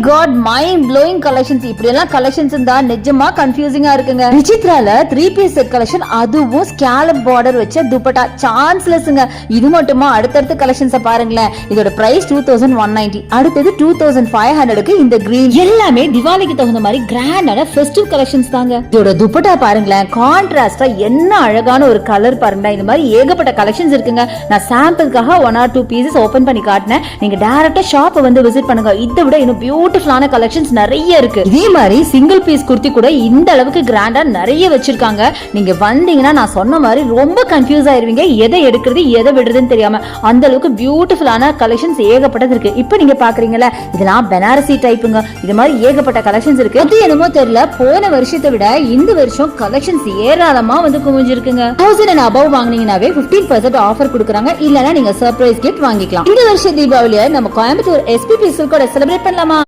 God, mind blowing collections. இப்படி எல்லாம் collections தான் நிஜமா கன்ஃபியூசிங்கா இருக்குங்க. விசித்ரால 3 பீஸ் செட் கலெக்ஷன், அதுவும் ஸ்கேலப் பார்டர் வச்ச துப்பட்டா சான்ஸ்லெஸ்ங்க. இது மட்டுமா, அடுத்தடுத்த கலெக்ஷன்ஸ் பாருங்களேன். இதோட பிரைஸ் 2190, அடுத்தது 2500க்கு இந்த கிரீன். எல்லாமே திவாலிக்கு தகுந்த மாதிரி கிராண்டான ஃபெஸ்டிவ் கலெக்ஷன்ஸ் தாங்க. இதோட துப்பட்டா பாருங்களேன், கான்ட்ராஸ்டா என்ன அழகான ஒரு கலர் பாருங்க. இந்த மாதிரி ஏகப்பட்ட கலெக்ஷன்ஸ் இருக்குங்க. நான் சாம்பிளுக்காக 1 or 2 பீசஸ் ஓபன் பண்ணி காட்டினேன். நீங்க டைரக்டா ஷாப்பை வந்து விசிட் பண்ணுங்க. இதை விட இன்னும் பியூட்டிஃபுல்லான கலெக்ஷன்ஸ் நிறைய இருக்கு. இதே மாதிரி சிங்கிள் பீஸ் குர்த்தி கூட இந்த அளவுக்கு கிராண்டா நிறைய வச்சிருக்காங்க. நீங்க வந்தீங்கன்னா நான் சொன்ன மாதிரி ரொம்ப கன்ஃபியூஸ் ஆயிருவீங்க, எதை எடுக்கிறது எதை விடுறதுன்னு தெரியாம. அந்த அளவுக்கு பியூட்டிஃபுல்லான கலெக்ஷன்ஸ் ஏகப்பட்டது இருக்கு. இப்போ நீங்க பாக்குறீங்களா, இதெல்லாம் பெனாரசி டைப்புங்க. இது மாதிரி ஏகப்பட்ட கலெக்ஷன்ஸ் இருக்கு. அது என்னமோ தெரியல, போன வருஷத்தை விட இந்த வருஷம் கலெக்ஷன்ஸ் ஏராளமா வந்து குவிஞ்சிருக்குங்க. 1000 and above வாங்குனீங்கனாவே 15% ஆஃபர் கொடுக்குறாங்க. இல்லனா நீங்க சர்ப்ரைஸ் கிஃப்ட் வாங்கிக்கலாம். இந்த வருஷம் தீபாவளியை நம்ம கோயம்புத்தூர் SPP சில்கோட செலிப்ரேட் பண்ணலாமா?